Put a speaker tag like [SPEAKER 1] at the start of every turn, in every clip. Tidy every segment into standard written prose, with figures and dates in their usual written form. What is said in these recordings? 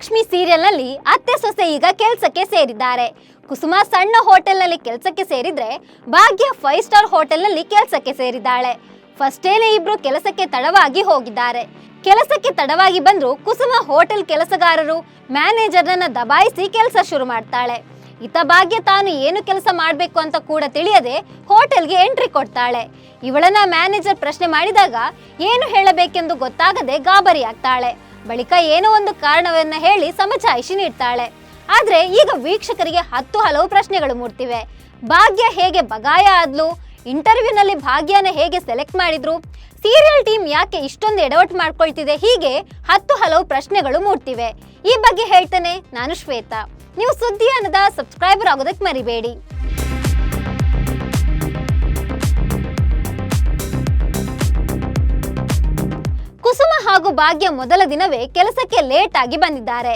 [SPEAKER 1] Bhagyalakshmi serial ನಲ್ಲಿ ಅತ್ತೆ ಸೊಸೆ ಈಗ ಕೆಲಸಕ್ಕೆ ಸೇರಿದ್ದಾರೆ. ಕುಸುಮ ಸಣ್ಣ ಹೋಟೆಲ್ ನಲ್ಲಿ ಕೆಲಸಕ್ಕೆ ಸೇರಿದ್ರೆ ಭಾಗ್ಯ 5 ಸ್ಟಾರ್ ಹೋಟೆಲ್ ನಲ್ಲಿ ಕೆಲಸಕ್ಕೆ ಸೇರಿದ್ದಾಳೆ. ಫಸ್ಟ್ ಡೇನೇ ಇಬ್ರು ಕೆಲಸಕ್ಕೆ ತಡವಾಗಿ ಹೋಗಿದ್ದಾರೆ. ಕೆಲಸಕ್ಕೆ ತಡವಾಗಿ ಬಂದ್ರು ಕುಸುಮ ಹೋಟೆಲ್ ಕೆಲಸಗಾರರು ಮ್ಯಾನೇಜರ್ನನ್ನ ದಬಾಯಿಸಿ ಕೆಲಸ ಶುರು ಮಾಡ್ತಾಳೆ. ಇತ್ತ ಭಾಗ್ಯ ತಾನು ಏನು ಕೆಲಸ ಮಾಡಬೇಕು ಅಂತ ಕೂಡ ತಿಳಿಯದೆ ಹೋಟೆಲ್ಗೆ ಎಂಟ್ರಿ ಕೊಡ್ತಾಳೆ. ಇವಳನ್ನ ಮ್ಯಾನೇಜರ್ ಪ್ರಶ್ನೆ ಮಾಡಿದಾಗ ಏನು ಹೇಳಬೇಕೆಂದು ಗೊತ್ತಾಗದೆ ಗಾಬರಿ ಆಗ್ತಾಳೆ. ಬಳಿಕ ಏನೋ ಒಂದು ಕಾರಣವನ್ನ ಹೇಳಿ ಸಮಜಾಯಿಷಿ ನೀಡ್ತಾಳೆ. ಆದ್ರೆ ಈಗ ವೀಕ್ಷಕರಿಗೆ ಹಲವು ಪ್ರಶ್ನೆಗಳು ಮೂಡ್ತಿವೆ. ಭಾಗ್ಯ ಹೇಗೆ ಬಗಾಯ ಆದ್ಲು, ಇಂಟರ್ವ್ಯೂನಲ್ಲಿ ಭಾಗ್ಯನ ಹೇಗೆ ಸೆಲೆಕ್ಟ್ ಮಾಡಿದ್ರು, ಸೀರಿಯಲ್ ಟೀಮ್ ಯಾಕೆ ಇಷ್ಟೊಂದು ಎಡವಟ್ಟು ಮಾಡ್ಕೊಳ್ತಿದೆ, ಹೀಗೆ ಹಲವು ಪ್ರಶ್ನೆಗಳು ಮೂಡ್ತಿವೆ. ಈ ಬಗ್ಗೆ ಹೇಳ್ತೇನೆ ನಾನು ಶ್ವೇತಾ. ನೀವು ಸುದ್ದಿಯಾನದ ಸಬ್ಸ್ಕ್ರೈಬರ್ ಆಗೋದಕ್ಕೆ ಮರಿಬೇಡಿ. ಕುಸುಮ ಹಾಗೂ ಭಾಗ್ಯ ಮೊದಲ ದಿನವೇ ಕೆಲಸಕ್ಕೆ ಲೇಟ್ ಆಗಿ ಬಂದಿದ್ದಾರೆ.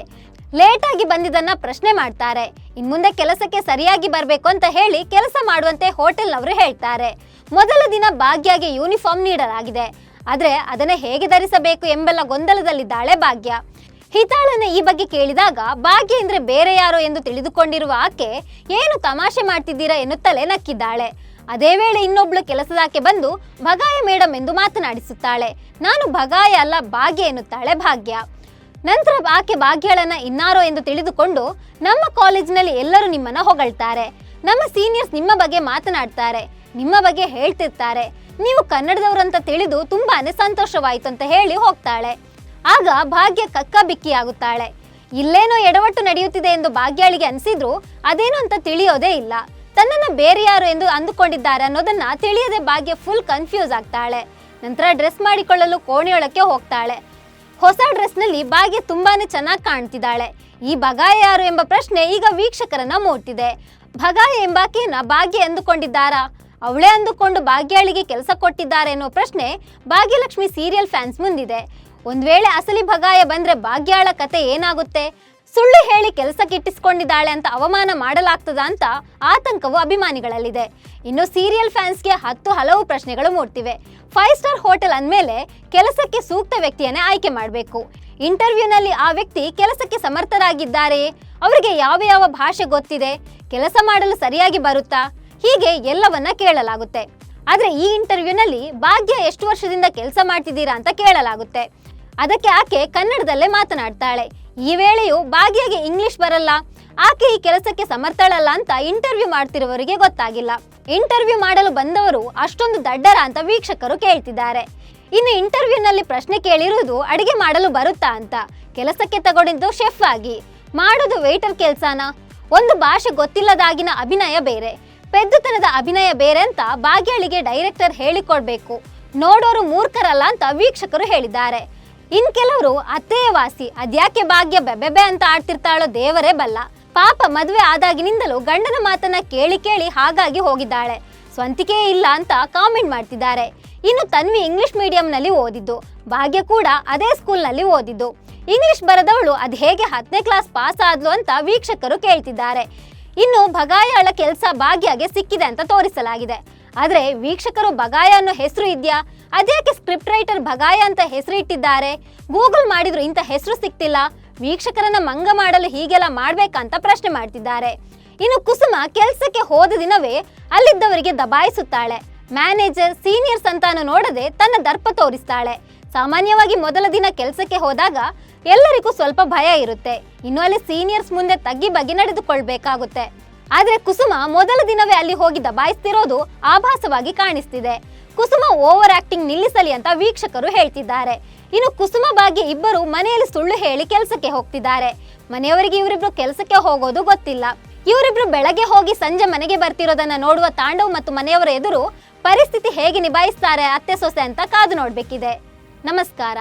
[SPEAKER 1] ಲೇಟ್ ಆಗಿ ಬಂದಿದ್ದನ್ನ ಪ್ರಶ್ನೆ ಮಾಡ್ತಾರೆ. ಇನ್ಮುಂದೆ ಕೆಲಸಕ್ಕೆ ಸರಿಯಾಗಿ ಬರಬೇಕು ಅಂತ ಹೇಳಿ ಕೆಲಸ ಮಾಡುವಂತೆ ಹೋಟೆಲ್ನವರು ಹೇಳ್ತಾರೆ. ಮೊದಲ ದಿನ ಭಾಗ್ಯಗೆ ಯೂನಿಫಾರ್ಮ್ ನೀಡಲಾಗಿದೆ. ಆದ್ರೆ ಅದನ್ನ ಹೇಗೆ ಧರಿಸಬೇಕು ಎಂಬೆಲ್ಲ ಗೊಂದಲದಲ್ಲಿದ್ದಾಳೆ ಭಾಗ್ಯ. ಹಿತಾಳನ ಈ ಬಗ್ಗೆ ಕೇಳಿದಾಗ ಭಾಗ್ಯ ಅಂದ್ರೆ ಬೇರೆ ಯಾರೋ ಎಂದು ತಿಳಿದುಕೊಂಡಿರುವ ಆಕೆ ಏನು ತಮಾಷೆ ಮಾಡ್ತಿದ್ದೀರಾ ಎನ್ನುತ್ತಲೇ ನಕ್ಕಿದ್ದಾಳೆ. ಅದೇ ವೇಳೆ ಇನ್ನೊಬ್ಳು ಕೆಲಸದಾಕೆ ಬಂದು ಭಗಾಯ ಮೇಡಮ್ ಎಂದು ಮಾತನಾಡಿಸುತ್ತಾಳೆ. ನಾನು ಭಗಾಯ ಅಲ್ಲ ಭಾಗ್ಯ ಎನ್ನುತ್ತಾಳೆ ಭಾಗ್ಯ. ನಂತರ ಆಕೆ ಭಾಗ್ಯಳನ್ನ ಇನ್ನಾರೋ ಎಂದು ತಿಳಿದುಕೊಂಡು ನಮ್ಮ ಕಾಲೇಜಿನಲ್ಲಿ ಎಲ್ಲರೂ ನಿಮ್ಮನ್ನ ಹೊಗಳ್ತಾರೆ, ನಮ್ಮ ಸೀನಿಯರ್ಸ್ ನಿಮ್ಮ ಬಗ್ಗೆ ಮಾತನಾಡ್ತಾರೆ, ನಿಮ್ಮ ಬಗ್ಗೆ ಹೇಳ್ತಿರ್ತಾರೆ, ನೀವು ಕನ್ನಡದವರಂತ ತಿಳಿದು ತುಂಬಾನೇ ಸಂತೋಷವಾಯಿತು ಅಂತ ಹೇಳಿ ಹೋಗ್ತಾಳೆ. ಆಗ ಭಾಗ್ಯ ಕಕ್ಕ ಬಿಕ್ಕಿಯಾಗುತ್ತಾಳೆ. ಇಲ್ಲೇನೋ ಎಡವಟ್ಟು ನಡೆಯುತ್ತಿದೆ ಎಂದು ಭಾಗ್ಯಾಳಿಗೆ ಅನಿಸಿದ್ರು ಅದೇನು ಅಂತ ತಿಳಿಯೋದೇ ಇಲ್ಲ. ತನ್ನನ್ನು ಬೇರೆ ಯಾರು ಎಂದು ಅಂದುಕೊಂಡಿದ್ದಾರೆ ಅನ್ನೋದನ್ನ ತಿಳಿಯದೆ ಭಾಗ್ಯ ಫುಲ್ ಕನ್ಫ್ಯೂಸ್ ಆಗ್ತಾಳೆ. ನಂತರ ಡ್ರೆಸ್ ಮಾಡಿಕೊಳ್ಳಲು ಕೋಣೆಯೊಳಕ್ಕೆ ಹೋಗ್ತಾಳೆ. ಹೊಸ ಡ್ರೆಸ್ ನಲ್ಲಿ ಭಾಗ್ಯ ತುಂಬಾನೇ ಚೆನ್ನಾಗಿ ಕಾಣ್ತಿದ್ದಾಳೆ. ಈ ಬಗಾಯ ಯಾರು ಎಂಬ ಪ್ರಶ್ನೆ ಈಗ ವೀಕ್ಷಕರನ್ನ ಮೂಡ್ತಿದೆ. ಬಗಾಯ ಎಂಬಾಕೆಯನ್ನ ಭಾಗ್ಯ ಅಂದುಕೊಂಡಿದ್ದಾರಾ, ಅವಳೇ ಅಂದುಕೊಂಡು ಭಾಗ್ಯಾಳಿಗೆ ಕೆಲಸ ಕೊಟ್ಟಿದ್ದಾರೆ ಅನ್ನೋ ಪ್ರಶ್ನೆ ಭಾಗ್ಯಲಕ್ಷ್ಮಿ ಸೀರಿಯಲ್ ಫ್ಯಾನ್ಸ್ ಮುಂದಿದೆ. ಒಂದ್ ವೇಳೆ ಅಸಲಿ ಬಗಾಯ ಬಂದ್ರೆ ಭಾಗ್ಯಾಳ ಕತೆ ಏನಾಗುತ್ತೆ, ಸುಳ್ಳು ಹೇಳಿ ಕೆಲಸಕ್ಕಿಟ್ಟಿಸ್ಕೊಂಡಿದ್ದಾಳೆ ಅಂತ ಅವಮಾನ ಮಾಡಲಾಗ್ತದ ಅಂತ ಆತಂಕವು ಅಭಿಮಾನಿಗಳಲ್ಲಿದೆ. ಇನ್ನು ಸೀರಿಯಲ್ ಫ್ಯಾನ್ಸ್ಗೆ ಹಲವು ಪ್ರಶ್ನೆಗಳು ಮೂಡ್ತಿವೆ. 5 ಸ್ಟಾರ್ ಹೋಟೆಲ್ ಅಂದ್ಮೇಲೆ ಕೆಲಸಕ್ಕೆ ಸೂಕ್ತ ವ್ಯಕ್ತಿಯನ್ನೇ ಆಯ್ಕೆ ಮಾಡಬೇಕು. ಇಂಟರ್ವ್ಯೂನಲ್ಲಿ ಆ ವ್ಯಕ್ತಿ ಕೆಲಸಕ್ಕೆ ಸಮರ್ಥರಾಗಿದ್ದಾರೆ, ಅವರಿಗೆ ಯಾವ ಭಾಷೆ ಗೊತ್ತಿದೆ, ಕೆಲಸ ಮಾಡಲು ಸರಿಯಾಗಿ ಬರುತ್ತಾ, ಹೀಗೆ ಎಲ್ಲವನ್ನ ಕೇಳಲಾಗುತ್ತೆ. ಆದ್ರೆ ಈ ಇಂಟರ್ವ್ಯೂನಲ್ಲಿ ಭಾಗ್ಯ ಎಷ್ಟು ವರ್ಷದಿಂದ ಕೆಲಸ ಮಾಡ್ತಿದ್ದೀರಾ ಅಂತ ಕೇಳಲಾಗುತ್ತೆ. ಅದಕ್ಕೆ ಆಕೆ ಕನ್ನಡದಲ್ಲೇ ಮಾತನಾಡ್ತಾಳೆ. ಈ ವೇಳೆಯೂ ಭಾಗ್ಯಗೆ ಇಂಗ್ಲಿಷ್ ಬರಲ್ಲ, ಆಕೆ ಈ ಕೆಲಸಕ್ಕೆ ಸಮರ್ಥಳಲ್ಲ ಅಂತ ಇಂಟರ್ವ್ಯೂ ಮಾಡ್ತಿರುವವರಿಗೆ ಗೊತ್ತಾಗಿಲ್ಲ. ಇಂಟರ್ವ್ಯೂ ಮಾಡಲು ಬಂದವರು ಅಷ್ಟೊಂದು ದಡ್ಡರ ಅಂತ ವೀಕ್ಷಕರು ಕೇಳ್ತಿದ್ದಾರೆ. ಇನ್ನು ಇಂಟರ್ವ್ಯೂನಲ್ಲಿ ಪ್ರಶ್ನೆ ಕೇಳಿರುವುದು ಅಡಿಗೆ ಮಾಡಲು ಬರುತ್ತಾ ಅಂತ. ಕೆಲಸಕ್ಕೆ ತಗೊಂಡಿದ್ದು ಶೆಫ್ ಆಗಿ, ಮಾಡೋದು ವೇಟರ್ ಕೆಲಸನ. ಒಂದು ಭಾಷೆ ಗೊತ್ತಿಲ್ಲದಾಗಿನ ಅಭಿನಯ ಬೇರೆ, ಪೆದ್ದುತನದ ಅಭಿನಯ ಬೇರೆ ಅಂತ ಭಾಗ್ಯಳಿಗೆ ಡೈರೆಕ್ಟರ್ ಹೇಳಿಕೊಡ್ಬೇಕು. ನೋಡೋರು ಮೂರ್ಖರಲ್ಲ ಅಂತ ವೀಕ್ಷಕರು ಹೇಳಿದ್ದಾರೆ. ಇನ್ ಕೆಲವರು ಅತ್ತೆಯ ವಾಸಿ, ಅದ್ಯಾಕೆ ಭಾಗ್ಯ ಬೆಬೆಬೆ ಅಂತ ಆಡ್ತಿರ್ತಾಳೋ ದೇವರೇ ಬಲ್ಲ. ಪಾಪ ಮದುವೆ ಆದಾಗಿನಿಂದಲೂ ಗಂಡನ ಮಾತನ್ನ ಕೇಳಿ ಹಾಗಾಗಿ ಹೋಗಿದ್ದಾಳೆ, ಸ್ವಂತಿಕೆ ಇಲ್ಲ ಅಂತ ಕಾಮೆಂಟ್ ಮಾಡ್ತಿದ್ದಾರೆ. ಇನ್ನು ತನ್ವಿ ಇಂಗ್ಲಿಷ್ ಮೀಡಿಯಂನಲ್ಲಿ ಓದಿದ್ದು, ಭಾಗ್ಯ ಕೂಡ ಅದೇ ಸ್ಕೂಲ್ನಲ್ಲಿ ಓದಿದ್ದು. ಇಂಗ್ಲಿಷ್ ಬರದವಳು ಅದ್ ಹೇಗೆ 10ನೇ ಕ್ಲಾಸ್ ಪಾಸ್ ಆದ್ಲು ಅಂತ ವೀಕ್ಷಕರು ಕೇಳ್ತಿದ್ದಾರೆ. ಇನ್ನು ಬಗಾಯಳ ಕೆಲಸ ಭಾಗ್ಯಗೆ ಸಿಕ್ಕಿದೆ ಅಂತ ತೋರಿಸಲಾಗಿದೆ. ಆದ್ರೆ ವೀಕ್ಷಕರು ಬಗಾಯ ಅನ್ನೋ ಹೆಸರು ಇದ್ಯಾ, ಅದ್ಯಾಕೆ ಸ್ಕ್ರಿಪ್ಟ್ ರೈಟರ್ ಬಗಾಯ ಅಂತ ಹೆಸರು ಇಟ್ಟಿದ್ದಾರೆ, ಗೂಗಲ್ ಮಾಡಿದ್ರು ಇಂಥ ಹೆಸರು ಸಿಕ್ತಿಲ್ಲ, ವೀಕ್ಷಕರನ್ನ ಮಂಗ ಮಾಡಲು ಹೀಗೆಲ್ಲ ಮಾಡ್ಬೇಕಂತ ಪ್ರಶ್ನೆ ಮಾಡ್ತಿದ್ದಾರೆ. ಇನ್ನು ಕುಸುಮ ಕೆಲಸಕ್ಕೆ ಹೋದ ದಿನವೇ ಅಲ್ಲಿದ್ದವರಿಗೆ ದಬಾಯಿಸುತ್ತಾಳೆ. ಮ್ಯಾನೇಜರ್ ಸೀನಿಯರ್ಸ್ ಅಂತಾನು ನೋಡದೆ ತನ್ನ ದರ್ಪ ತೋರಿಸ್ತಾಳೆ. ಸಾಮಾನ್ಯವಾಗಿ ಮೊದಲ ದಿನ ಕೆಲಸಕ್ಕೆ ಹೋದಾಗ ಎಲ್ಲರಿಗೂ ಸ್ವಲ್ಪ ಭಯ ಇರುತ್ತೆ. ಇನ್ನು ಅಲ್ಲಿ ಸೀನಿಯರ್ಸ್ ಮುಂದೆ ತಗ್ಗಿ ಬಗ್ಗಿ ನಡೆದುಕೊಳ್ಬೇಕಾಗುತ್ತೆ. ಆದ್ರೆ ಕುಸುಮ ಮೊದಲ ದಿನವೇ ಅಲ್ಲಿ ಹೋಗಿ ದಬಾಯಿಸ್ತಿರೋದು ಆಭಾಸವಾಗಿ ಕಾಣಿಸ್ತಿದೆ. ಕುಸುಮ ಓವರ್ ಆಕ್ಟಿಂಗ್ ನಿಲ್ಲಿಸಲಿ ಅಂತ ವೀಕ್ಷಕರು ಹೇಳ್ತಿದ್ದಾರೆ. ಇನ್ನು ಕುಸುಮ ಭಾಗ್ಯ ಇಬ್ಬರು ಮನೆಯಲ್ಲಿ ಸುಳ್ಳು ಹೇಳಿ ಕೆಲಸಕ್ಕೆ ಹೋಗ್ತಿದ್ದಾರೆ. ಮನೆಯವರಿಗೆ ಇವರಿಬ್ರು ಕೆಲಸಕ್ಕೆ ಹೋಗೋದು ಗೊತ್ತಿಲ್ಲ. ಇವರಿಬ್ರು ಬೆಳಗ್ಗೆ ಹೋಗಿ ಸಂಜೆ ಮನೆಗೆ ಬರ್ತಿರೋದನ್ನ ನೋಡುವ ತಾಂಡವ್ ಮತ್ತು ಮನೆಯವರ ಎದುರು ಪರಿಸ್ಥಿತಿ ಹೇಗೆ ನಿಭಾಯಿಸ್ತಾರೆ ಅತ್ತೆ ಸೊಸೆ ಅಂತ ಕಾದು ನೋಡ್ಬೇಕಿದೆ. ನಮಸ್ಕಾರ.